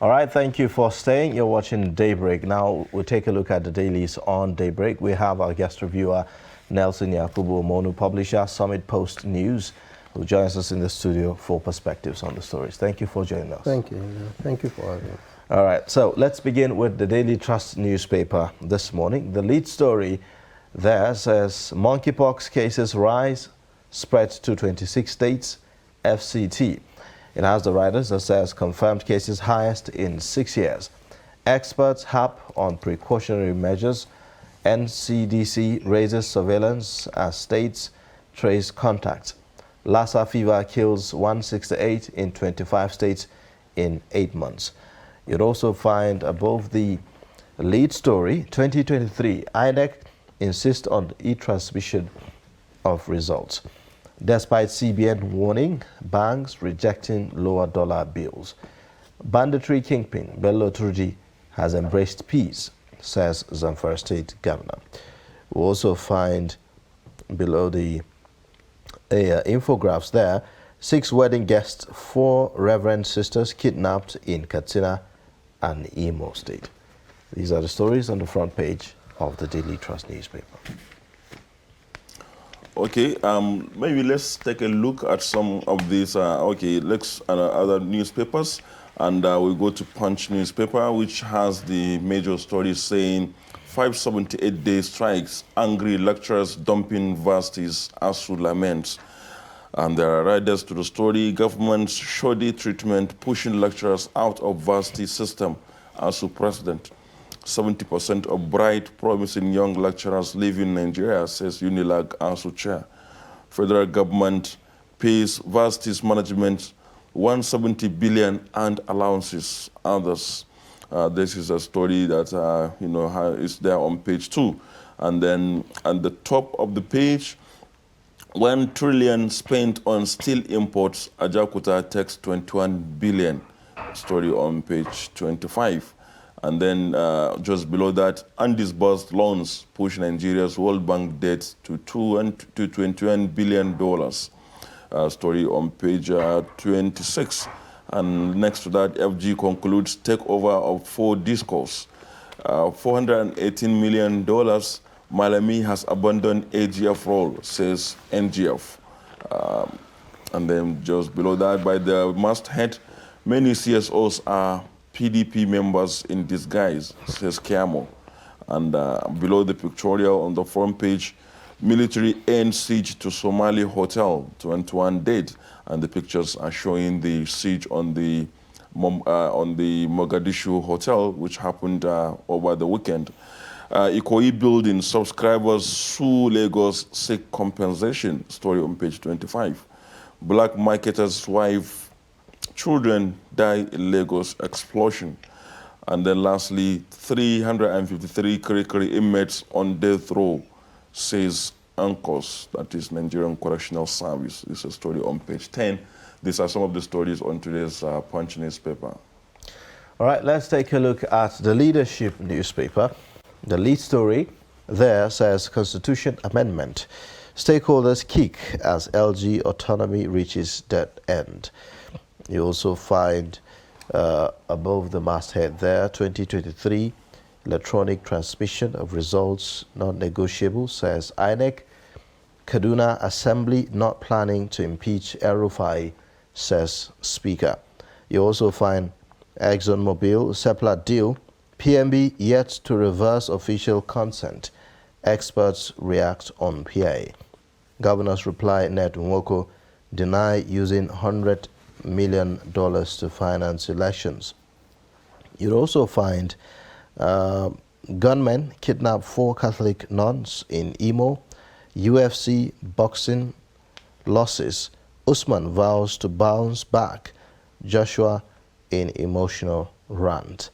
All right, thank you for staying. You're watching Daybreak. Now we'll take a look at the dailies on Daybreak. We have our guest reviewer, Nelson Yakubu Omonu, publisher, Summit Post News, who joins us in the studio for perspectives on the stories. Thank you for joining us. Thank you. Thank you for having me. All right, so let's begin with the Daily Trust newspaper this morning. The lead story there says monkeypox cases rise, spread to 26 states, FCT. It has the writers that says confirmed cases highest in 6 years. Experts harp on precautionary measures. NCDC raises surveillance as states trace contacts. Lassa fever kills 168 in 25 states in 8 months. You'd also find above the lead story, 2023, INEC insists on e-transmission of results. Despite CBN warning, banks rejecting lower dollar bills. Banditry kingpin Bello Turji has embraced peace, says Zamfara State Governor. We also find below the infographs there, 6 wedding guests, 4 reverend sisters kidnapped in Katsina and Imo State. These are the stories on the front page of the Daily Trust newspaper. Okay, maybe let's take a look at some of these, other newspapers. And we'll go to Punch newspaper, which has the major story saying 578-day strikes, angry lecturers dumping varsities, ASU laments. And there are riders to the story, government's shoddy treatment pushing lecturers out of varsity system, ASU president. 70% of bright, promising young lecturers leaving Nigeria, says Unilag ASU chair. Federal government pays varsities management 170 billion and allowances others. This is a story that is there on page 2. And then at the top of the page, 1 trillion spent on steel imports, Ajakuta takes 21 billion. Story on page 25. And then just below that, undisbursed loans push Nigeria's World Bank debt to $21 billion. Story on page 26. And next to that, FG concludes takeover of 4 discos. $418 million, Malami has abandoned AGF role, says NGF. And then just below that, by the masthead, many CSOs are PDP members in disguise, says Kiamo. And below the pictorial on the front page, military ends siege to Somali hotel, 21 dead. And the pictures are showing the siege on the Mogadishu hotel, which happened over the weekend. Ikoyi building subscribers sue Lagos, seek compensation. Story on page 25. Black marketer's wife, children die in Lagos explosion. And then lastly, 353 Kirikiri inmates on death row, says UNCOS, that is Nigerian Correctional Service. This is a story on page 10. These are some of the stories on today's Punch newspaper. All right, let's take a look at the Leadership newspaper. The lead story there says Constitution Amendment. Stakeholders kick as LG autonomy reaches dead end. You also find above the masthead there, 2023, electronic transmission of results not negotiable, says INEC. Kaduna Assembly not planning to impeach El-Rufai, says Speaker. You also find ExxonMobil Seplat deal, PMB yet to reverse official consent. Experts react on PA. Governor's reply, Ned Nwoko, deny using $100 million to finance elections. You'll also find gunmen kidnap 4 Catholic nuns in Imo, UFC boxing losses, Usman vows to bounce back, Joshua in emotional rant.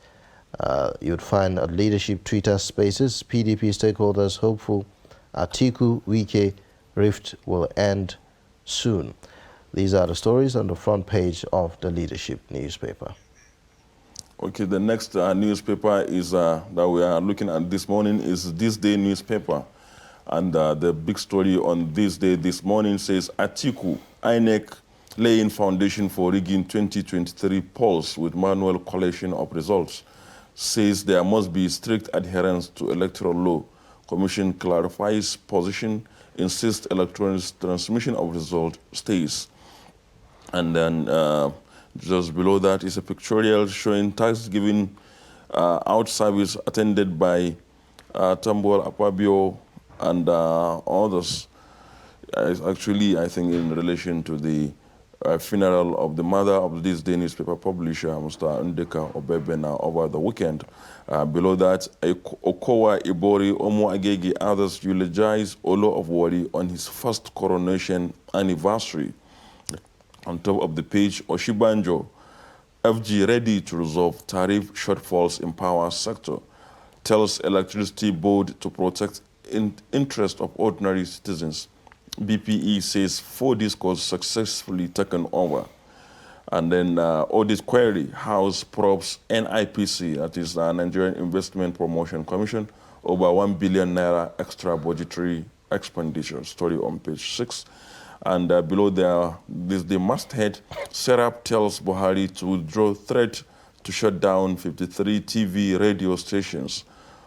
You'd find at Leadership Twitter Spaces, PDP stakeholders hopeful Atiku Wike rift will end soon. These are the stories on the front page of the Leadership newspaper. Okay, the next newspaper is that we are looking at this morning is This Day newspaper. And the big story on This Day this morning says Atiku, INEC laying foundation for rigging 2023 polls with manual collation of results, says there must be strict adherence to electoral law. Commission clarifies position, insists electronic transmission of result stays. And then just below that is a pictorial showing Thanksgiving out service attended by Tambol Akpabio and others. Actually, I think in relation to the funeral of the mother of this day newspaper publisher, Mr. Ndeka Obebena, over the weekend. Below that, Okowa Ibori Omo Agege, others eulogize Olo of Wari on his first coronation anniversary. On top of the page, Oshibanjo, FG ready to resolve tariff shortfalls in power sector, tells electricity board to protect interest of ordinary citizens. BPE says 4 discos successfully taken over. And then audit query, House probes NIPC, that is the Nigerian Investment Promotion Commission, over 1 billion naira extra budgetary expenditure. Story on page 6. And below there, this the masthead, Serap tells Buhari to withdraw threat to shut down 53 TV radio stations.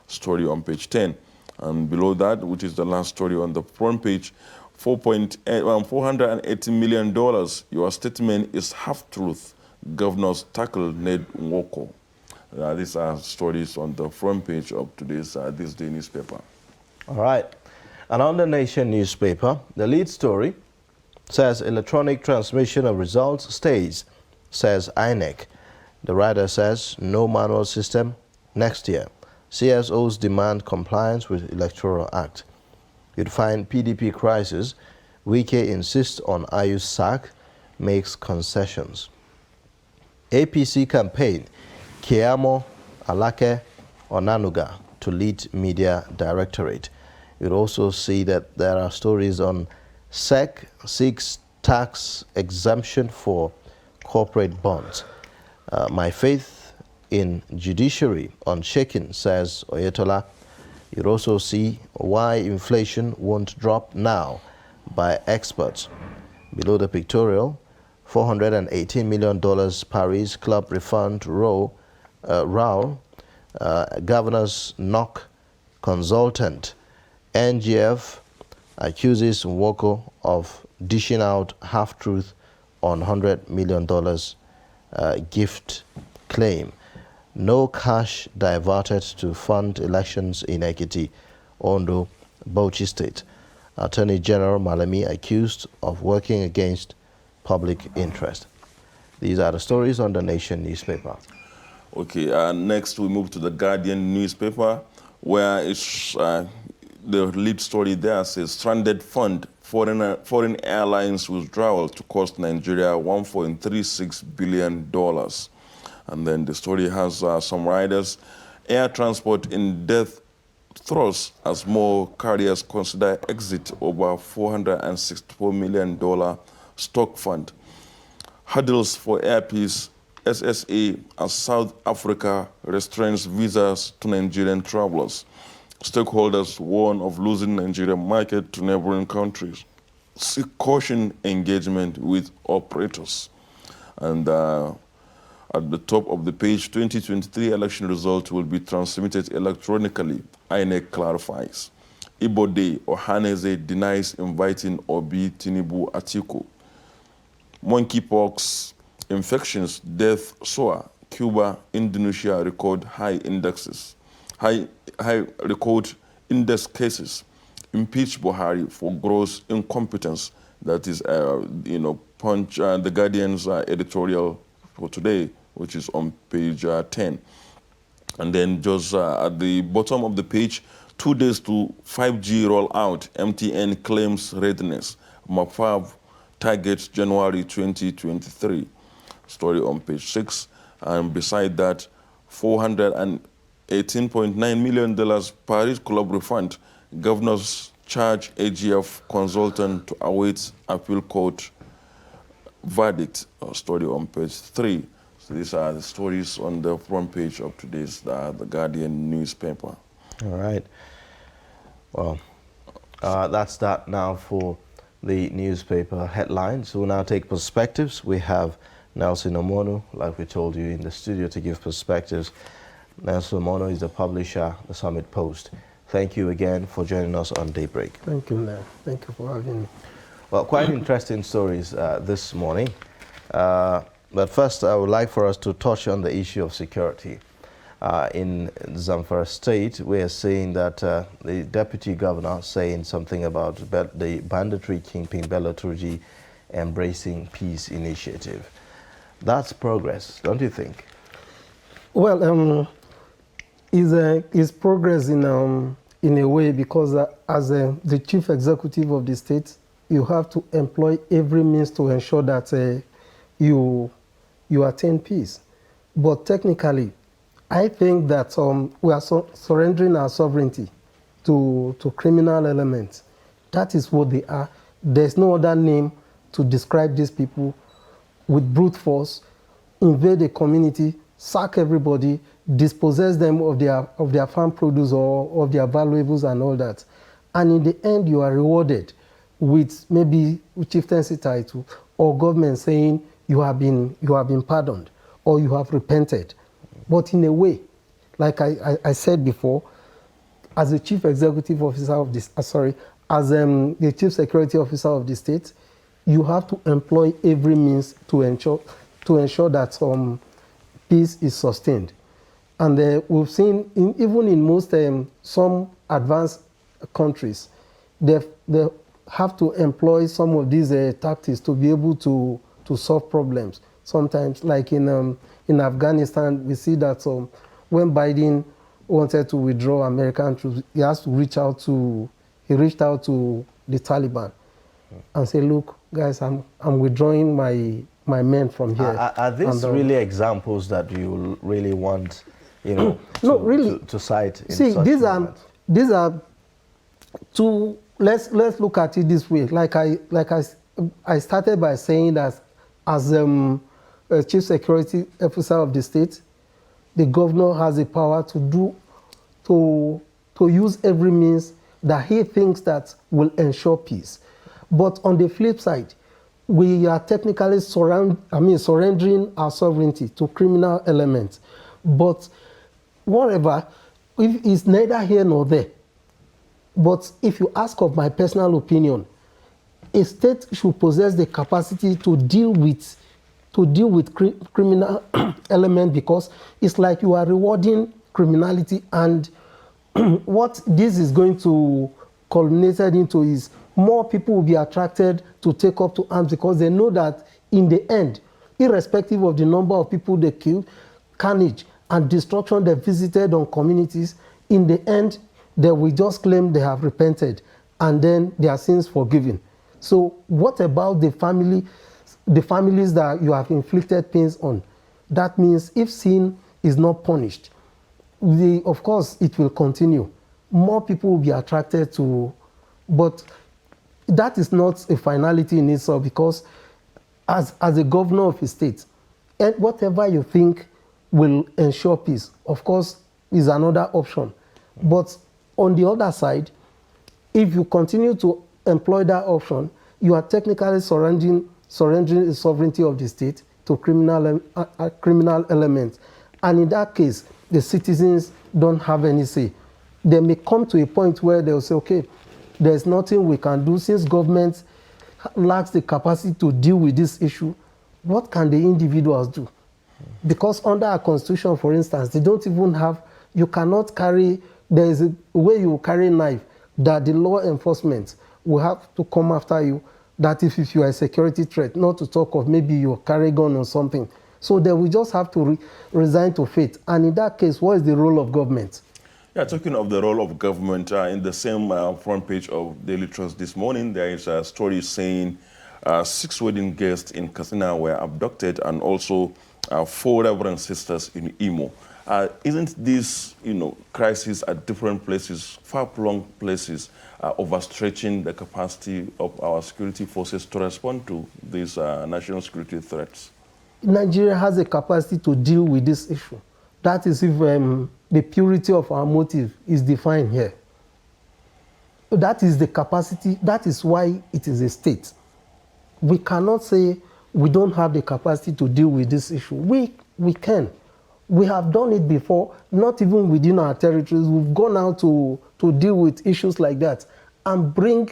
Story on page 10. And below that, which is the last story on the front page, $480 million. Your statement is half-truth. Governors tackle Ned Nwoko. These are stories on the front page of today's This Day newspaper. All right. And on the Nation newspaper, the lead story says electronic transmission of results stays, says INEC. The writer says no manual system next year. CSOs demand compliance with Electoral Act. You'd find PDP crisis. Wike insists on Ayu's sack, makes concessions. APC campaign, Kiamo Alake Onanuga to lead media directorate. You'd also see that there are stories on SEC seeks tax exemption for corporate bonds. My faith in judiciary unshaken, says Oyetola. You'd also see why inflation won't drop now by experts. Below the pictorial, $418 million Paris Club refund row, governors knock consultant. NGF accuses Nwoko of dishing out half-truth on $100 million gift claim. No cash diverted to fund elections in Ekiti, Ondo, Bauchi State. Attorney General Malami accused of working against public interest. These are the stories on the Nation newspaper. Okay, next we move to the Guardian newspaper, where it's, the lead story there says stranded fund, foreign airlines withdrawal to cost Nigeria $1.36 billion. And then the story has some riders. Air transport in death throes as more carriers consider exit over $464 million stock fund. Hurdles for Air Peace, SSA as South Africa restrains visas to Nigerian travelers. Stakeholders warn of losing Nigerian market to neighboring countries. Seek caution engagement with operators. And at the top of the page, 2023 election results will be transmitted electronically, INEC clarifies. Igbo Day, Ohaneze denies inviting Obi Tinubu Atiku. Monkeypox, infections, death soar. Cuba, Indonesia record high indexes. High record index cases. Impeach Buhari for gross incompetence. That is, Punch, the Guardian's editorial for today, which is on page 10. And then just at the bottom of the page, 2 days to 5G rollout, MTN claims readiness. Mafab targets January 2023. Story on page 6. And beside that, $418.9 million Paris Club refund. Governors charge AGF consultant to await appeal court verdict. Story on page 3. So these are the stories on the front page of today's the Guardian newspaper. All right. Well, that's that now for the newspaper headlines. We'll now take perspectives. We have Nelson Omono, like we told you, in the studio to give perspectives. Nelson Omono is the publisher, the Summit Post. Thank you again for joining us on Daybreak. Thank you, Ned. Thank you for having me. Well, quite interesting stories this morning. But first, I would like for us to touch on the issue of security. In Zamfara State, we are seeing that the deputy governor saying something about the banditry kingpin Bello Turji embracing peace initiative. That's progress, don't you think? Well, is progress in a way, because as the chief executive of the state, you have to employ every means to ensure that you attain peace. But technically, I think that we are surrendering our sovereignty to criminal elements. That is what they are. There's no other name to describe these people. With brute force, invade a community, sack everybody, dispossess them of their farm produce or of their valuables and all that. And in the end, you are rewarded with maybe chieftaincy title or government saying you have been pardoned or you have repented. But in a way, like I said before, as the chief executive officer of this, as the chief security officer of the state, you have to employ every means to ensure that peace is sustained. And we've seen, even in most some advanced countries, they have to employ some of these tactics to be able to solve problems. Sometimes, like in Afghanistan, we see that when Biden wanted to withdraw American troops, he reached out to the Taliban and say, look, guys, I'm withdrawing my men from here. Are these really examples that you really want, no, really, to cite? See, these are two. Let's look at it this way. Like I started by saying that as chief security officer of the state, the governor has the power to use every means that he thinks that will ensure peace. But on the flip side, we are technically surrendering our sovereignty to criminal elements. But whatever, it's neither here nor there. But if you ask of my personal opinion, a state should possess the capacity to deal with criminal element, because it's like you are rewarding criminality, and what this is going to culminate into is more people will be attracted to take up to arms, because they know that in the end, irrespective of the number of people they killed, carnage and destruction they visited on communities, in the end, they will just claim they have repented and then their sins forgiven. So what about the families that you have inflicted pains on? That means if sin is not punished, of course it will continue. More people will be attracted to, but that is not a finality in itself, because as a governor of a state, and whatever you think will ensure peace, of course, is another option. But on the other side, if you continue to employ that option, you are technically surrendering the sovereignty of the state to criminal elements. And in that case, the citizens don't have any say. They may come to a point where they'll say, okay, there's nothing we can do since government lacks the capacity to deal with this issue. What can the individuals do? Because under our constitution, for instance, they don't even have, you cannot carry, there is a way you carry a knife that the law enforcement will have to come after you, that if you are a security threat, not to talk of maybe you carry a gun or something. So they will just have to resign to fate. And in that case, what is the role of government? Yeah, talking of the role of government, in the same front page of Daily Trust this morning, there is a story saying 6 wedding guests in Katsina were abducted, and also 4 Reverend sisters in Imo. Isn't this, crisis at different places, far-flung places, overstretching the capacity of our security forces to respond to these national security threats? Nigeria has a capacity to deal with this issue. That is if the purity of our motive is defined here. that is the capacity, that is why it is a state. We cannot say we don't have the capacity to deal with this issue. We can. We have done it before, not even within our territories. We've gone out to deal with issues like that and bring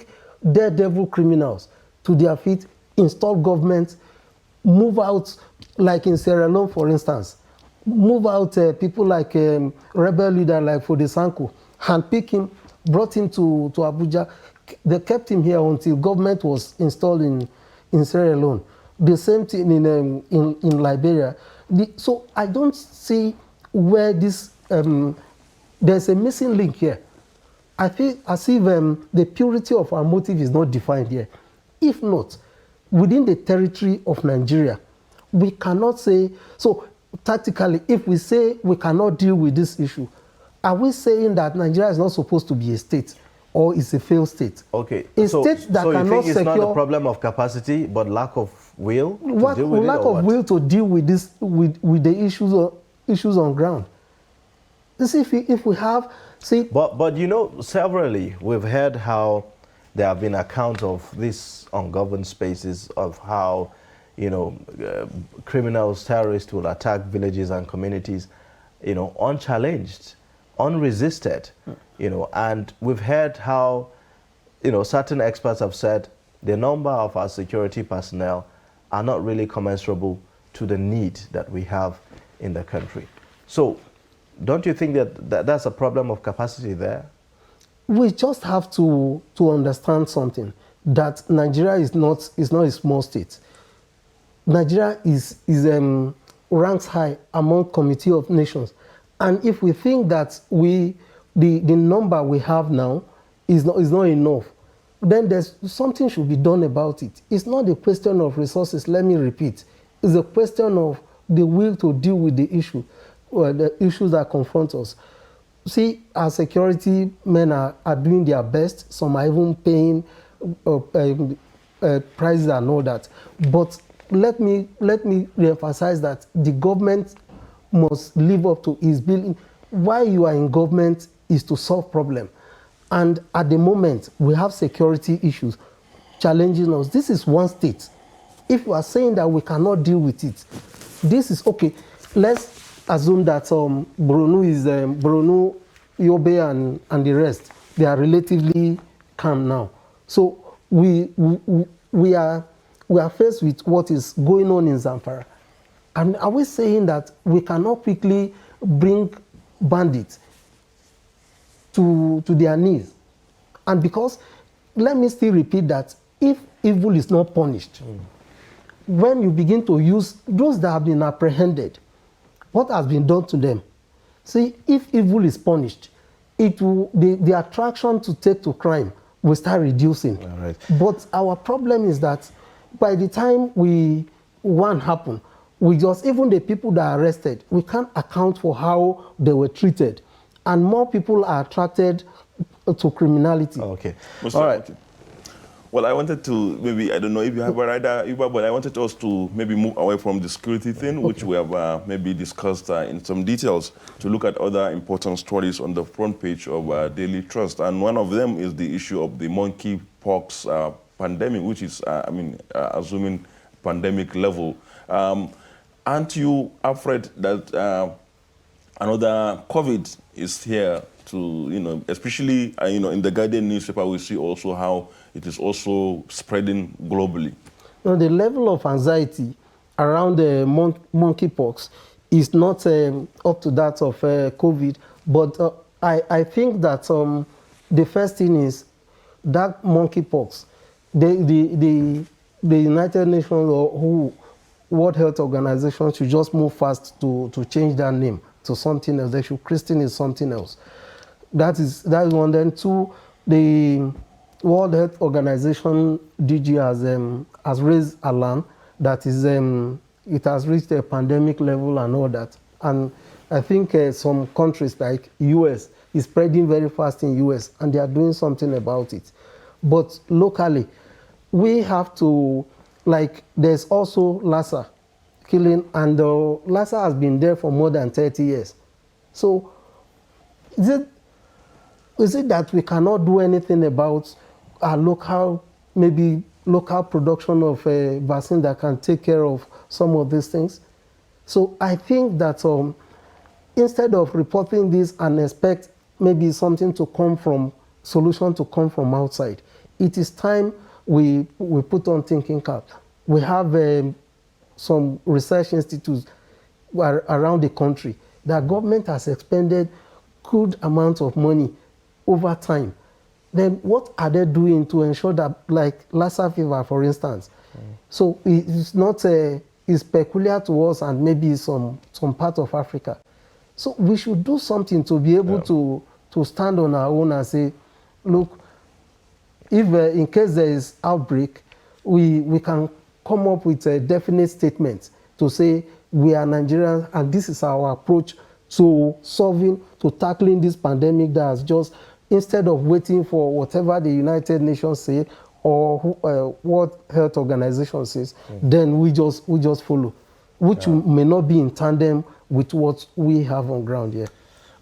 daredevil criminals to their feet, install government, move out, like in Sierra Leone, for instance, move out people like rebel leader like Fodesanko, handpick him, brought him to Abuja. They kept him here until government was installed in Sierra Leone. The same thing in Liberia. So I don't see where this, there's a missing link here. I feel as if the purity of our motive is not defined here. If not, within the territory of Nigeria, we cannot say, so tactically, if we say we cannot deal with this issue, are we saying that Nigeria is not supposed to be a state or is a failed state? Okay. A state that so cannot you think it's secure, not a problem of capacity, but lack of will to lack deal with it, or of will to deal with this, with the issues on ground. You see, if we have, see. But you know, severally we've heard how there have been accounts of these ungoverned spaces, of how, you know, criminals, terrorists will attack villages and communities, you know, unchallenged, unresisted, you know, and we've heard how, you know, certain experts have said the number of our security personnel are not really commensurable to the need that we have in the country. So don't you think that that's a problem of capacity there? We just have to understand something, that Nigeria is not a small state. Nigeria is ranks high among Committee of Nations. And if we think that the number we have now is not enough, then there's something should be done about it. It's not a question of resources, let me repeat. It's a question of the will to deal with the issue, or the issues that confront us. See, our security men are doing their best. Some are even paying prices and all that. But let me reemphasize that the government must live up to its billing. Why you are in government is to solve problems. And at the moment, we have security issues challenging us. This is one state. If you are saying that we cannot deal with it, this is okay. Let's assume that Borno, Yobe, and the rest, they are relatively calm now. So we are faced with what is going on in Zamfara. And are we saying that we cannot quickly bring bandits to their knees? And because, let me still repeat that, if evil is not punished, when you begin to use those that have been apprehended, what has been done to them? See, if evil is punished, it will, the attraction to take to crime will start reducing. All right. But our problem is that by the time one happen, we just, even the people that are arrested, we can't account for how they were treated. And more people are attracted to criminality. Okay. All right. Well, I wanted to maybe, I don't know if you have a rider, but I wanted us to maybe move away from the security thing, which we have maybe discussed in some details, to look at other important stories on the front page of Daily Trust. And one of them is the issue of the monkeypox pandemic, which is, assuming pandemic level. Aren't you afraid that another COVID is here to, you know, especially, in the Guardian newspaper, we see also how it is also spreading globally? No, the level of anxiety around the monkeypox is not up to that of COVID, but I think that the first thing is that monkeypox, the United Nations or World Health Organization should just move fast to change that name to something else. They should christen it something else. That is one. Then two, the World Health Organization DG has raised alarm that is it has reached a pandemic level and all that. And I think some countries like US is spreading very fast in US, and they are doing something about it. But locally, we have to, like, there's also Lassa killing, and Lassa has been there for more than 30 years. So is it that we cannot do anything about our maybe local production of a vaccine that can take care of some of these things? So I think that instead of reporting this and expect maybe something to come from, solution to come from outside, it is time we put on thinking cap. We have some research institutes around the country. The government has expended good amounts of money over time. Then what are they doing to ensure that, like Lassa fever, for instance? So it's not it's peculiar to us and maybe some part of Africa. So we should do something to be able to stand on our own and say, look, if in case there is outbreak, we can come up with a definite statement to say we are Nigerians and this is our approach to tackling this pandemic that has just, instead of waiting for whatever the United Nations say or what health organization says, then we just follow, which may not be in tandem with what we have on ground here.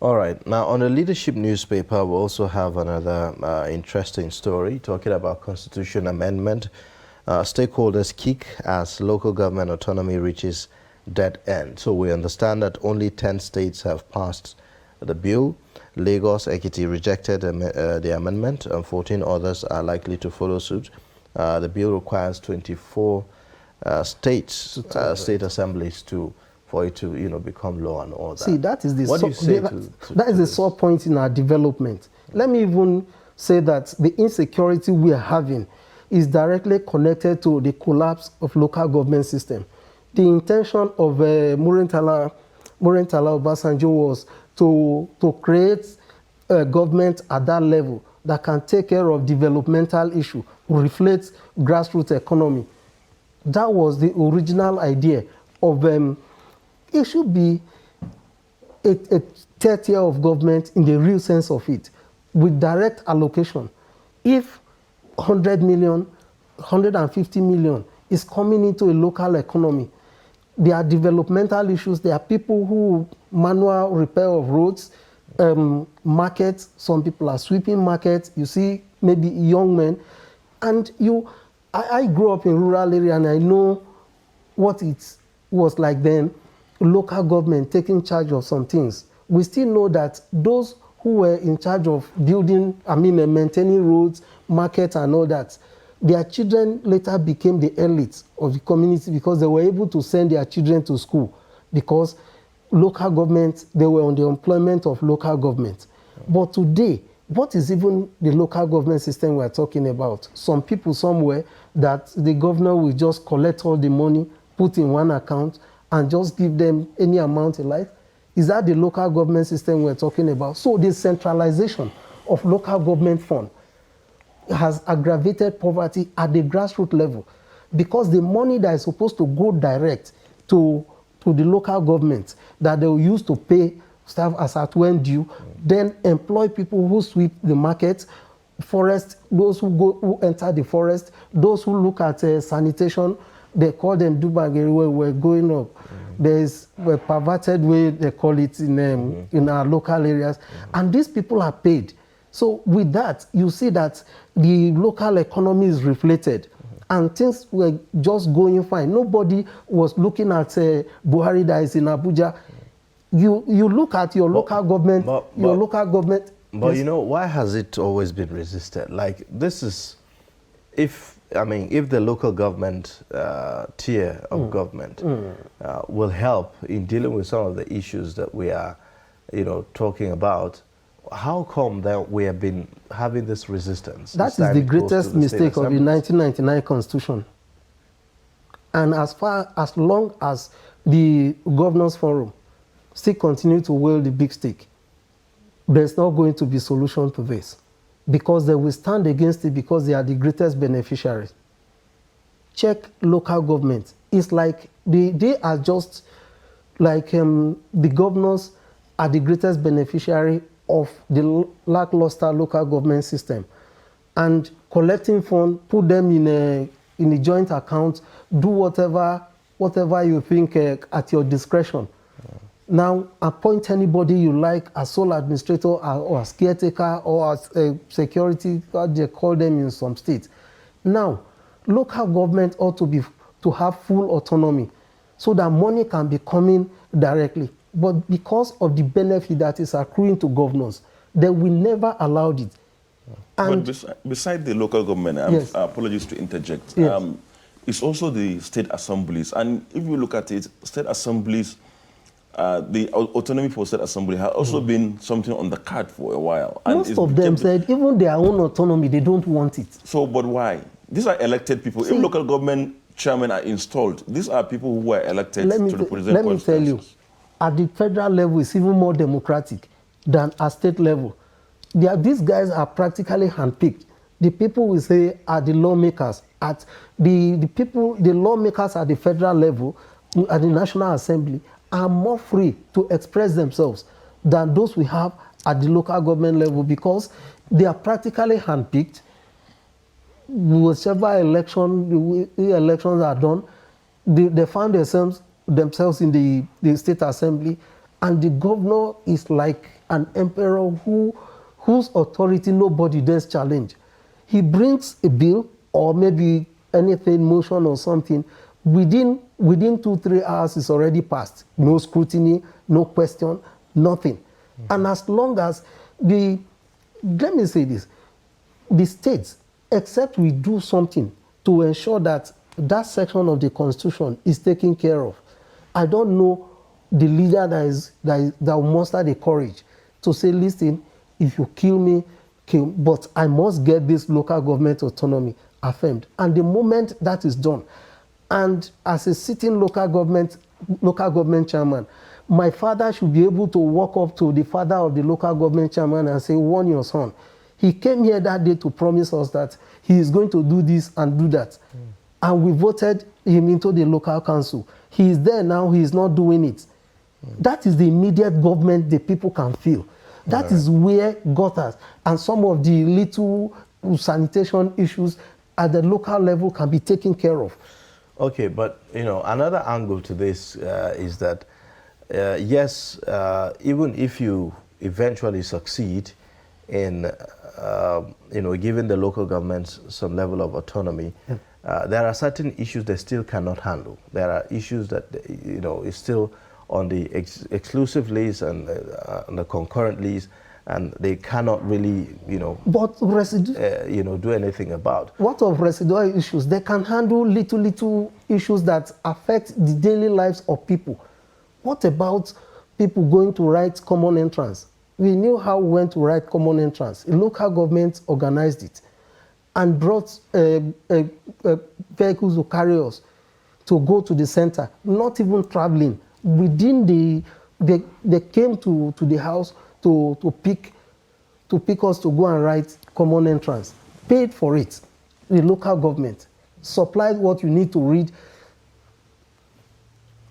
All right. Now, on the leadership newspaper, we also have another interesting story talking about constitution amendment. Stakeholders kick as local government autonomy reaches dead end. So we understand that only 10 states have passed the bill. Lagos, Ekiti rejected the amendment, and 14 others are likely to follow suit. The bill requires 24 state assemblies for it to become law and order. See, that is the what do you say that is the sore point in our development. Let me even say that the insecurity we are having is directly connected to the collapse of local government system. The intention of Murentala Obasanjo was to create a government at that level that can take care of developmental issues, reflect grassroots economy. That was the original idea of it should be a third tier of government in the real sense of it, with direct allocation. If 100 million, 150 million is coming into a local economy, there are developmental issues. There are people who manual repair of roads, markets. Some people are sweeping markets. You see, maybe young men. And I grew up in rural area and I know what it was like then, local government taking charge of some things. We still know that those who were in charge of maintaining roads, markets and all that, their children later became the elites of the community because they were able to send their children to school because local government, they were on the employment of local government. But today, what is even the local government system we're talking about? Some people somewhere that the governor will just collect all the money, put in one account, and just give them any amount in life. Is that the local government system we're talking about? So the centralization of local government fund has aggravated poverty at the grassroots level because the money that is supposed to go direct to the local government that they will use to pay staff as at when due, then employ people who sweep the market, forest, those who enter the forest, those who look at sanitation, they call them dubageri where we're going up. There's a perverted way they call it in our local areas, and these people are paid. So with that, you see that the local economy is reflated and things were just going fine. Nobody was looking at Buhari that is in Abuja. You look at your local government, local government. But yes. Why has it always been resisted? Like this is, if the local government tier of government will help in dealing with some of the issues that we are, talking about, how come that we have been having this resistance? That is the greatest mistake of the 1999 Constitution. And as long as the Governors Forum still continue to wield the big stick, there's not going to be solution to this. Because they will stand against it because they are the greatest beneficiaries. Check local government. It's like they are just like the governors are the greatest beneficiary of the lackluster local government system. And collecting funds, put them in a joint account, do whatever you think at your discretion. Now appoint anybody you like as sole administrator or as caretaker or as security, what they call them in some states. Now, local government ought to have full autonomy so that money can be coming directly. But because of the benefit that is accruing to governors, they will never allow it. And but beside the local government, yes. Apologies to interject, Yes. it's also the state assemblies. And if you look at it, state assemblies, the autonomy for state assembly has also been something on the card for a while. And most of them said even their own autonomy, they don't want it. So, but why? These are elected people. See, if local government chairmen are installed, these are people who were elected to represent Let me tell you, at the federal level, it's even more democratic than at state level. These guys are practically handpicked. The people we say are the lawmakers. At the lawmakers at the federal level, at the National Assembly, are more free to express themselves than those we have at the local government level because they are practically handpicked. Whichever elections are done, they find themselves in the state assembly, and the governor is like an emperor whose authority nobody dares challenge. He brings a bill or maybe anything, motion or something, within 2-3 hours it's already passed. No scrutiny, no question, nothing. And as long as let me say this, the states, except we do something to ensure that that section of the Constitution is taken care of, I don't know the leader that will muster the courage to say, listen, if you kill me, kill me, but I must get this local government autonomy affirmed. And the moment that is done, and as a sitting local government chairman, my father should be able to walk up to the father of the local government chairman and say, warn your son. He came here that day to promise us that he is going to do this and do that. And we voted him into the local council. He is there now, he is not doing it. That is the immediate government the people can feel. That is where gutters and some of the little sanitation issues at the local level can be taken care of. Okay, but another angle to this is that yes, even if you eventually succeed in giving the local governments some level of autonomy, there are certain issues they still cannot handle. There are issues that is still on the exclusive list and the concurrent list, and they cannot really But do anything about. What of residual issues? They can handle little issues that affect the daily lives of people. What about people going to write common entrance? We knew how we went to write common entrance. A local government organized it and brought vehicles to carry us to go to the center, not even traveling. They came to the house to pick us to go and write common entrance. Paid for it. The local government supplied what you need to read.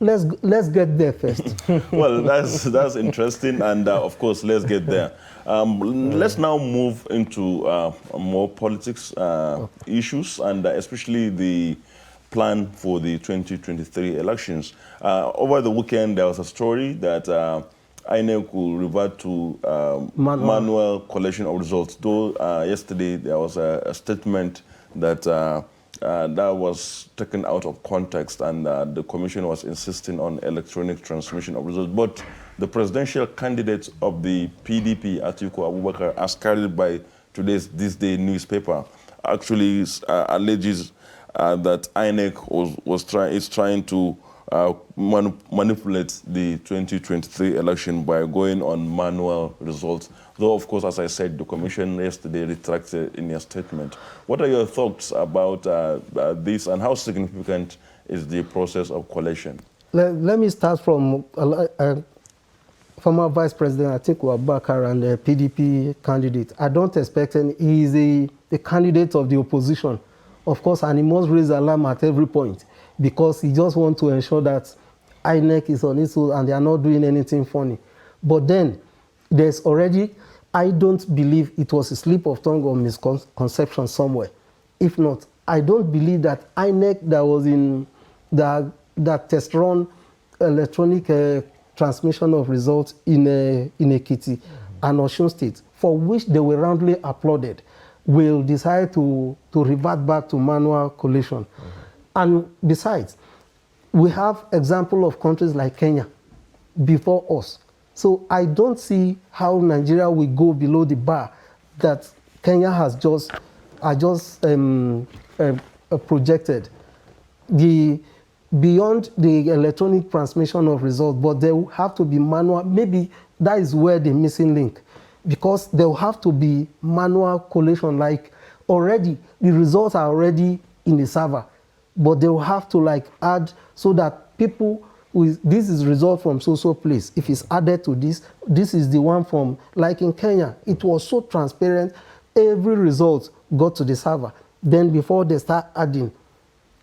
Let's get there first. Well, that's interesting, and of course, let's get there. Let's now move into more politics issues, and especially the plan for the 2023 elections. Over the weekend, there was a story that INEC will revert to manual collection of results. Though yesterday there was a statement that that was taken out of context, and the commission was insisting on electronic transmission of results. But the presidential candidate of the PDP, Atiku Abubakar, as carried by this day newspaper, actually alleges that INEC is trying to manipulate the 2023 election by going on manual results. Though, of course, as I said, the commission yesterday retracted in their statement. What are your thoughts about this, and how significant is the process of collection? Let me start from former Vice President Atiku Abubakar and the PDP candidate. I don't expect any. He is a candidate of the opposition, of course, and he must raise alarm at every point because he just wants to ensure that INEC is on its own and they are not doing anything funny. But then there's already, I don't believe it was a slip of tongue or misconception somewhere. If not, I don't believe that INEC that was in that test run electronic transmission of results in Ekiti and Osun State, for which they were roundly applauded, will decide to revert back to manual collation. And besides, we have example of countries like Kenya before us. So I don't see how Nigeria will go below the bar that Kenya has just projected. Beyond the electronic transmission of results, but there will have to be manual. Maybe that is where the missing link, because there will have to be manual collation. Like already, the results are already in the server, but they will have to like add so that people with this is result from so place. If it's added to this, this is the one from, like in Kenya, it was so transparent. Every result got to the server. Then before they start adding,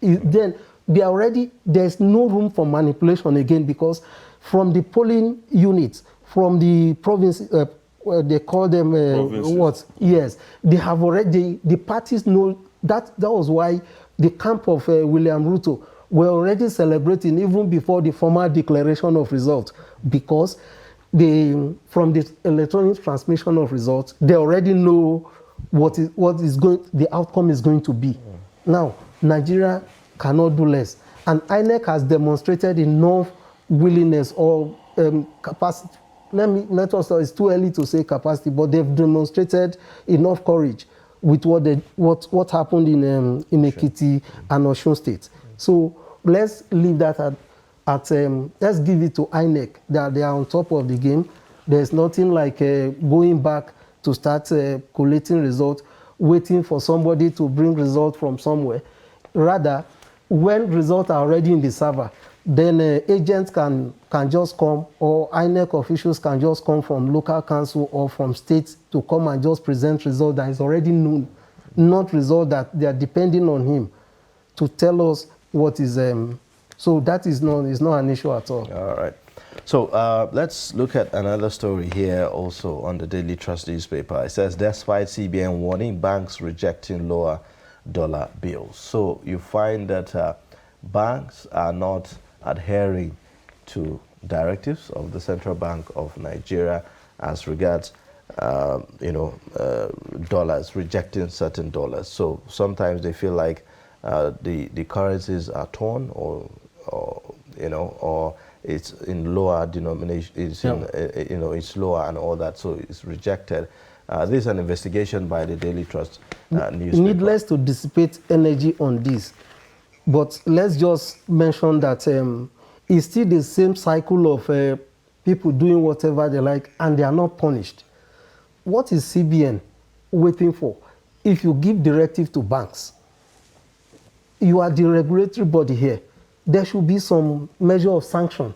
then there's no room for manipulation again, because from the polling units, from the province, they call them what? Yes, they have already, the parties know that. That was why the camp of William Ruto were already celebrating even before the formal declaration of results, because from the electronic transmission of results, they already know the outcome is going to be. Now, Nigeria cannot do less, and INEC has demonstrated enough willingness or capacity. It's too early to say capacity, but they've demonstrated enough courage with what happened in Ekiti and Osun State. So let's leave that let's give it to INEC, that they are on top of the game. There's nothing like going back to start collating results, waiting for somebody to bring results from somewhere. Rather, when results are already in the server, then agents can just come, or INEC officials can just come from local council or from states to come and just present result that is already known, not result that they are depending on him to tell us what is. So that is not an issue at all. All right. So let's look at another story here also on the Daily Trust newspaper. It says, despite CBN warning, banks rejecting lower dollar bills. So you find that banks are not adhering to directives of the Central Bank of Nigeria as regards, dollars, rejecting certain dollars. So sometimes they feel like the currencies are torn, or it's in lower denomination, it's it's lower and all that, so it's rejected. This is an investigation by the Daily Trust newspaper. Needless to dissipate energy on this, but let's just mention that it's still the same cycle of people doing whatever they like and they are not punished. What is CBN waiting for? If you give directive to banks, you are the regulatory body here. There should be some measure of sanction.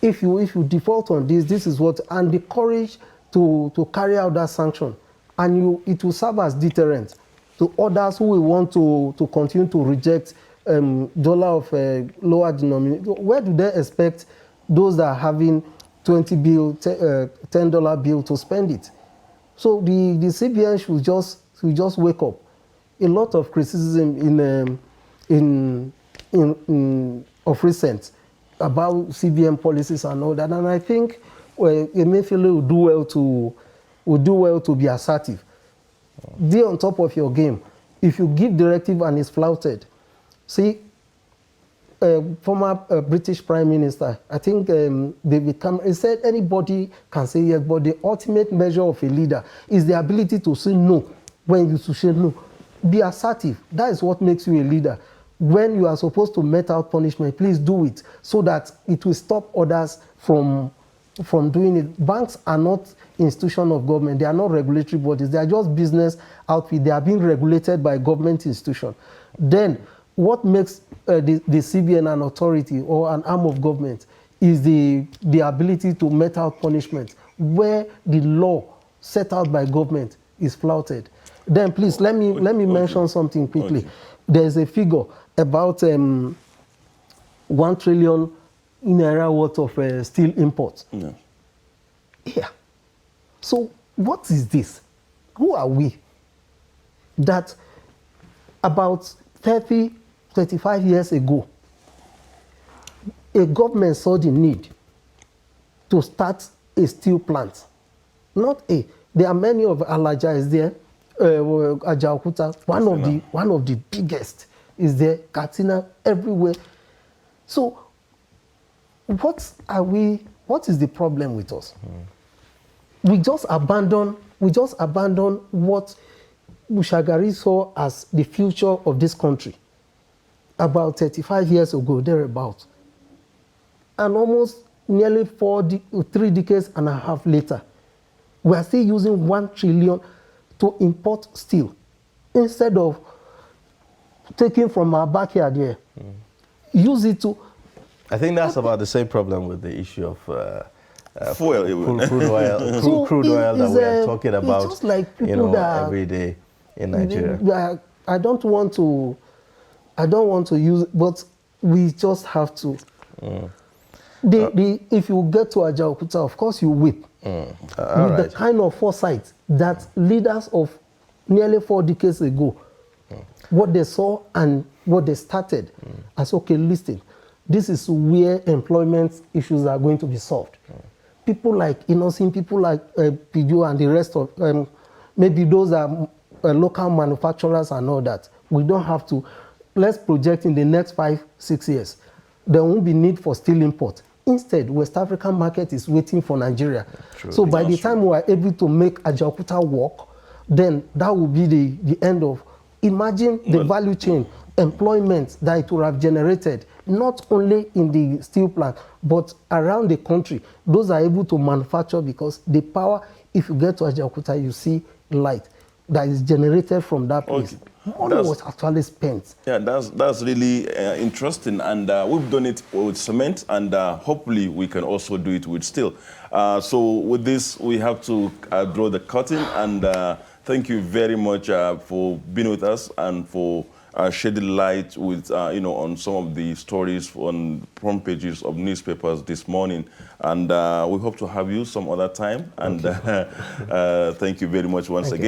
If you default on this is what, and the courage to carry out that sanction, and it will serve as deterrent to others who will want to continue to reject dollar of lower denomination. Where do they expect those that are having $10 bill to spend it? So the CBN should just wake up. A lot of criticism of recent about CBN policies and all that, and I think Emefiele will do well to be assertive. Be on top of your game. If you give directive and it's flouted, see, former British Prime Minister, I think David Cameron, he said anybody can say yes, but the ultimate measure of a leader is the ability to say no when you should say no. Be assertive. That is what makes you a leader. When you are supposed to mete out punishment, please do it so that it will stop others from doing it. Banks are not institutions of government. They are not regulatory bodies. They are just business outfit. They are being regulated by government institution. Then what makes the CBN an authority or an arm of government is the ability to mete out punishment where the law set out by government is flouted. Then please let me mention something quickly. Okay. There's a figure about 1 trillion naira worth of steel imports. Yeah. Yeah. So what is this? Who are we? That about 35 years ago, a government saw the need to start a steel plant. Not a. There are many of Alaja is there. Ajaokuta, one of the biggest is there. Katina, everywhere. So, what is the problem with us? We just abandon what Bushagari saw as the future of this country about 35 years ago, thereabout. And almost nearly 3 decades and a half later, we are still using 1 trillion to import steel instead of taking from our backyard here. Use it to... I think that's about the same problem with the issue of fuel, crude oil, So crude oil that we are talking about, it's just like people that every day in Nigeria. I don't want to use it, but we just have to. If you get to Ajaokuta, of course you weep. With the kind of foresight that leaders of nearly 4 decades ago, what they saw and what they started as, okay, listen, this is where employment issues are going to be solved. People like Innocent, people like Pijo and the rest of, maybe those are local manufacturers and all that. We don't have to. Let's project in the next 5-6 years. There won't be need for steel import. Instead, West African market is waiting for Nigeria. True. So by the time we are able to make Ajaokuta work, then that will be the end of, imagine the value chain, employment that it would have generated, not only in the steel plant, but around the country. Those are able to manufacture because the power, if you get to Ajaokuta, you see light that is generated from that place. Okay. Money was actually spent. Yeah, that's really interesting, and we've done it with cement, and hopefully we can also do it with steel. So with this, we have to draw the curtain, and thank you very much for being with us and for shedding light with on some of the stories on front pages of newspapers this morning. And we hope to have you some other time. And thank you very much once again.